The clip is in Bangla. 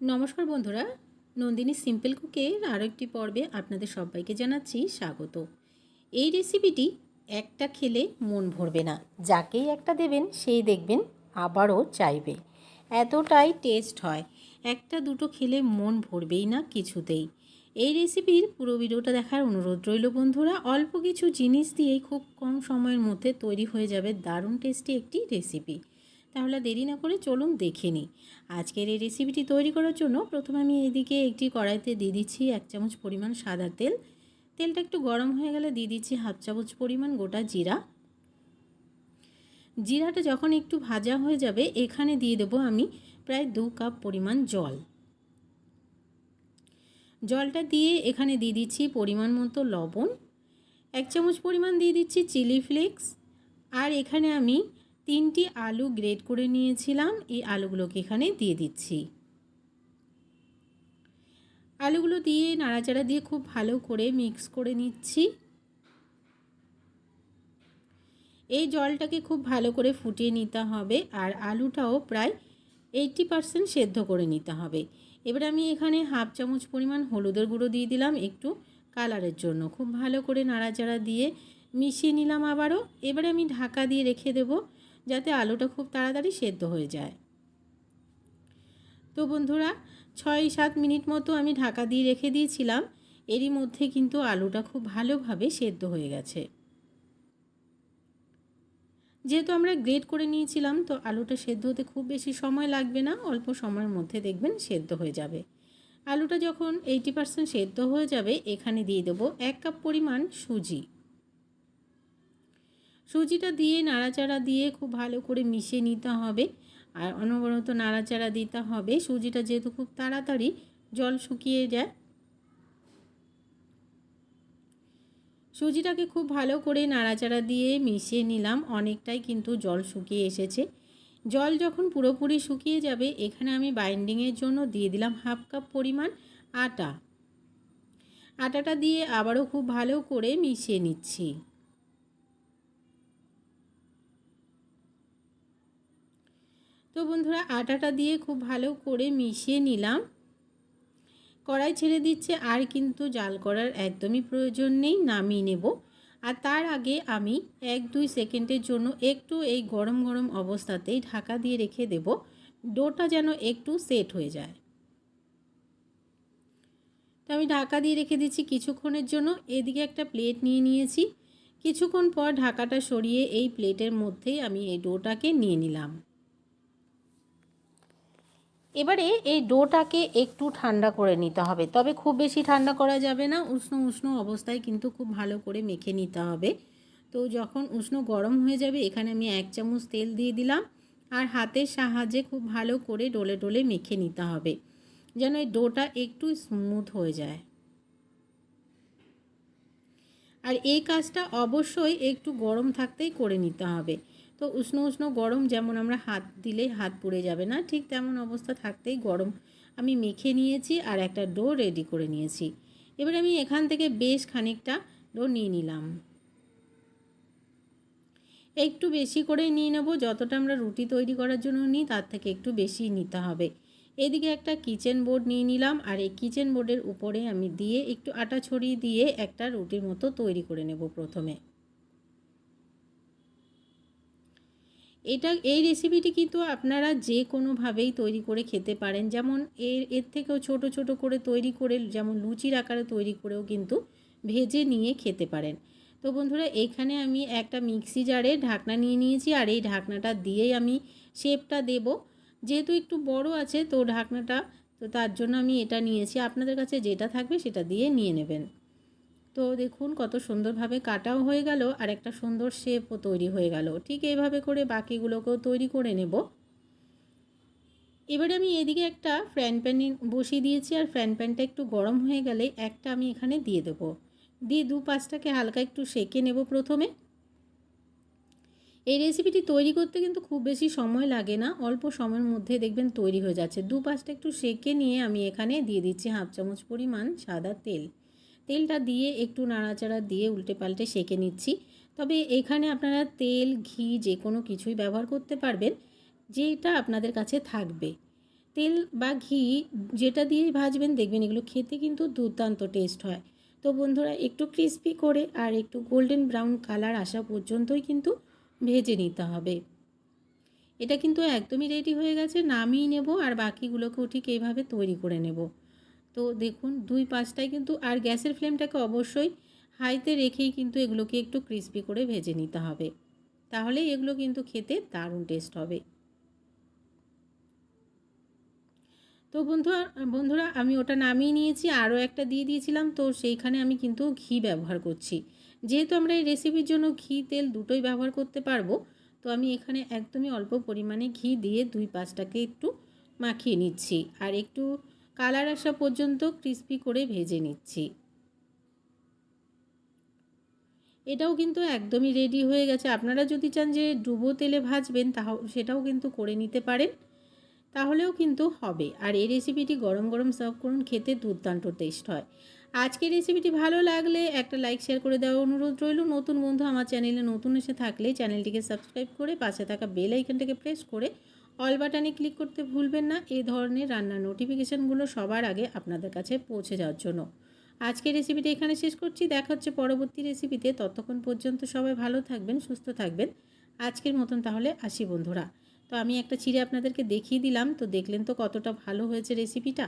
নমস্কার বন্ধুরা, নন্দিনী সিম্পল কুকের আরও একটি পর্বে আপনাদের সবাইকে জানাচ্ছি স্বাগত। এই রেসিপিটি একটা খেলে মন ভরবে না, যাকেই একটা দেবেন সেই দেখবেন আবারও চাইবে, এতটাই টেস্ট হয়। একটা দুটো খেলে মন ভরবেই না কিছুতেই। এই রেসিপির পুরো ভিডিওটা দেখার অনুরোধ রইল বন্ধুরা। অল্প কিছু জিনিস দিয়েই খুব কম সময়ের মধ্যে তৈরি হয়ে যাবে দারুণ টেস্টি একটি রেসিপি। তাহলে দেরি না করে চলুন দেখে নিই। আজকের এই রেসিপিটি তৈরি করার জন্য প্রথমে আমি এদিকে একটি কড়াইতে দিয়ে দিচ্ছি 1 চামচ পরিমাণ সাদা তেল। তেলটা একটু গরম হয়ে গেলে দিয়ে দিচ্ছি 1/2 চামচ পরিমাণ গোটা জিরা। জিরাটা যখন একটু ভাজা হয়ে যাবে এখানে দিয়ে দেবো আমি প্রায় 2 কাপ পরিমাণ জল। জলটা দিয়ে এখানে দিয়ে দিচ্ছি পরিমাণ মতো লবণ, 1 চামচ পরিমাণ দিয়ে দিচ্ছি চিলি ফ্লেক্স। আর এখানে আমি 3টি আলু গ্রেট করে নিয়েছিলাম, এই আলুগুলোকে এখানে দিয়ে দিচ্ছি। আলুগুলো দিয়ে নাড়াচাড়া দিয়ে খুব ভালো করে মিক্স করে নিচ্ছি। এই জলটাকে খুব ভালো করে ফুটিয়ে নিতে হবে আর আলুটাও প্রায় 80% সেদ্ধ করে নিতে হবে। এবার আমি এখানে 1/2 চামচ পরিমাণ হলুদের গুঁড়ো দিয়ে দিলাম একটু কালারের জন্য। খুব ভালো করে নাড়াচাড়া দিয়ে মিশিয়ে নিলাম আবারও। এবারে আমি ঢাকা দিয়ে রেখে দেব যাতে আলুটা খুব তাড়াতাড়ি সেদ্ধ হয়ে যায়। তো বন্ধুরা 6-7 মিনিট মতো আমি ঢাকা দিয়ে রেখে দিয়েছিলাম। এরই মধ্যে কিন্তু আলুটা খুব ভালোভাবে সেদ্ধ হয়ে গেছে। যেহেতু আমরা গ্রেট করে নিয়েছিলাম তো আলুটা সেদ্ধ হতে খুব বেশি সময় লাগবে না, অল্প সময়ের মধ্যে দেখবেন সেদ্ধ হয়ে যাবে। আলুটা যখন 80% সেদ্ধ হয়ে যাবে এখানে দিয়ে দেবো 1 কাপ পরিমাণ সুজি। সুজিটা দিয়ে নাড়াচাড়া দিয়ে খুব ভালো করে মিশিয়ে নিতে হবে আর অনবরত নাড়াচাড়া দিতে হবে। সুজিটা যেহেতু খুব তাড়াতাড়ি জল শুকিয়ে যায়, সুজিটাকে খুব ভালো করে নাড়াচাড়া দিয়ে মিশিয়ে নিলাম। অনেকটাই কিন্তু জল শুকিয়ে এসেছে। জল যখন পুরোপুরি শুকিয়ে যাবে এখানে আমি বাইন্ডিংয়ের জন্য দিয়ে দিলাম 1/2 কাপ পরিমাণ আটা। আটাটা দিয়ে আবারও খুব ভালো করে মিশিয়ে নিচ্ছি। তো বন্ধুরা আটাটা দিয়ে খুব ভালো করে মিশিয়ে নিলাম। কড়াই ছেড়ে দিচ্ছে আর কিন্তু জাল করার একদমই প্রয়োজন নেই, নামিয়ে নেব। আর তার আগে আমি 1-2 সেকেন্ডের জন্য একটু এই গরম গরম অবস্থাতেই ঢাকা দিয়ে রেখে দেব, ডোটা যেন একটু সেট হয়ে যায়। তো আমি ঢাকা দিয়ে রেখে দিচ্ছি কিছুক্ষণের জন্য। এদিকে একটা প্লেট নিয়ে নিয়েছি। কিছুক্ষণ পর ঢাকাটা সরিয়ে এই প্লেটের মধ্যেই আমি এই ডোটাকে নিয়ে নিলাম। এবারে এই ডোটাকে একটু ঠান্ডা করে নিতে হবে, তবে খুব বেশি ঠান্ডা করা যাবে না। উষ্ণ উষ্ণ অবস্থায় কিন্তু খুব ভালো করে মেখে নিতে হবে। তো যখন উষ্ণ গরম হয়ে যাবে এখানে আমি 1 চামচ তেল দিয়ে দিলাম আর হাতের সাহায্যে খুব ভালো করে ডলে ডলে মেখে নিতে হবে যেন এই ডোটা একটু স্মুথ হয়ে যায়। আর এই কাজটা অবশ্যই একটু গরম থাকতেই করে নিতে হবে। তো উষ্ণ উষ্ণ গরম, যেমন আমরা হাত দিলেই হাত পুড়ে যাবে না, ঠিক তেমন অবস্থা থাকতেই গরম আমি মেখে নিয়েছি আর একটা ডো রেডি করে নিয়েছি। এবার আমি এখান থেকে বেশ খানিকটা ডো নিয়ে নিলাম। একটু বেশি করেই নিয়ে নেব, যতটা আমরা রুটি তৈরি করার জন্য নিই তার থেকে একটু বেশি নিতে হবে। এদিকে একটা কিচেন বোর্ড নিয়ে নিলাম আর এই কিচেন বোর্ডের উপরে আমি দিয়ে একটু আটা ছড়িয়ে দিয়ে একটা রুটির মতো তৈরি করে নেব প্রথমে। এই রেসিপিটি কিন্তু আপনারা যে কোনোভাবেই তৈরি করে খেতে পারেন, যেমন এর থেকেও ছোট ছোট করে তৈরি করে, যেমন লুচির আকারে তৈরি করেও কিন্তু ভেজে নিয়ে খেতে পারেন। তো বন্ধুরা এখানে আমি একটা মিক্সি জারে ঢাকনা নিয়ে নিয়েছি আর এই ঢাকনাটা দিয়েই আমি শেপটা দেব। যেহেতু একটু বড় আছে তো ঢাকনাটা, তো তার জন্য আমি এটা নিয়েছি। আপনাদের কাছে যেটা থাকবে সেটা দিয়ে নিয়ে নেবেন। তো দেখুন কত সুন্দরভাবে কাটাও হয়ে গেল আর একটা সুন্দর শেপও তৈরি হয়ে গেল। ঠিক এইভাবে করে বাকিগুলোকেও তৈরি করে নেব। এবারে আমি এদিকে একটা ফ্রাইং প্যান বসিয়ে দিয়েছি আর ফ্রাইং প্যানটা একটু গরম হয়ে গেলে একটা আমি এখানে দিয়ে দেবো। দিয়ে দুপাশটাকে হালকা একটু সেঁকে নেব প্রথমে। এই রেসিপিটি তৈরি করতে কিন্তু খুব বেশি সময় লাগে না, অল্প সময়ের মধ্যে দেখবেন তৈরি হয়ে যাচ্ছে। দুপাশটা একটু সেঁকে নিয়ে আমি এখানে দিয়ে দিচ্ছি 1/2 চামচ পরিমাণ সাদা তেল। তেলটা দিয়ে একটু নাড়াচাড়া দিয়ে উল্টে পাল্টে সেঁকে নিচ্ছি। তবে এখানে আপনারা তেল ঘি যে কোনো কিছুই ব্যবহার করতে পারবেন, যেটা আপনাদের কাছে থাকবে। তেল বা ঘি যেটা দিয়েই ভাজবেন দেখবেন এগুলো খেতে কিন্তু দুর্দান্ত টেস্ট হয়। তো বন্ধুরা একটু ক্রিস্পি করে আর একটু গোল্ডেন ব্রাউন কালার আসা পর্যন্তই কিন্তু ভেজে নিতে হবে। এটা কিন্তু একদমই রেডি হয়ে গেছে, নামিয়ে নেব আর বাকিগুলোকেও ঠিক এইভাবে তৈরি করে নেব। তো দেখুন দুই পাশটায় কিন্তু, আর গ্যাসের ফ্লেমটাকে অবশ্যই হাইতে রেখেই কিন্তু এগুলোকে একটু ক্রিস্পি করে ভেজে নিতে হবে, তাহলেই এগুলো কিন্তু খেতে দারুণ টেস্ট হবে। তো বন্ধুরা আমি ওটা নামিয়ে নিয়েছি, আরও একটা দিয়ে দিয়েছিলাম, তো সেইখানে আমি কিন্তু ঘি ব্যবহার করছি। যেহেতু আমরা এই রেসিপির জন্য ঘি তেল দুটোই ব্যবহার করতে পারবো, তো আমি এখানে একদমই অল্প পরিমাণে ঘি দিয়ে দুই পাশটাকে একটু মাখিয়ে নিচ্ছি আর একটু কালার আসা পর্যন্ত ক্রিস্পি করে ভেজে নিচ্ছি। এটাও কিন্তু একদমই রেডি হয়ে গেছে। আপনারা যদি চান যে ডুবো তেলে ভাজবেন সেটাও কিন্তু করে নিতে পারেন, তাহলেও কিন্তু হবে। আর এই রেসিপিটি গরম গরম সার্ভ করুন, খেতে দুর্দান্ত টেস্ট হয়। আজকের রেসিপিটি ভালো লাগলে একটা লাইক শেয়ার করে দেওয়ার অনুরোধ রইল। নতুন বন্ধু আমার চ্যানেলে নতুন এসে থাকলে চ্যানেলটিকে সাবস্ক্রাইব করে পাশে থাকা বেল আইকনটাকে প্রেস করে অল বাটনে ক্লিক করতে ভুলবেন না, এই ধরনের রান্নার নোটিফিকেশানগুলো সবার আগে আপনাদের কাছে পৌঁছে যাওয়ার জন্য। আজকের রেসিপিটি এখানে শেষ করছি, দেখা হচ্ছে পরবর্তী রেসিপিতে। ততক্ষণ পর্যন্ত সবাই ভালো থাকবেন, সুস্থ থাকবেন। আজকের মতন তাহলে আসি বন্ধুরা। তো আমি একটা চিড়ে আপনাদেরকে দেখিয়ে দিলাম, তো দেখলেন তো কতটা ভালো হয়েছে রেসিপিটা।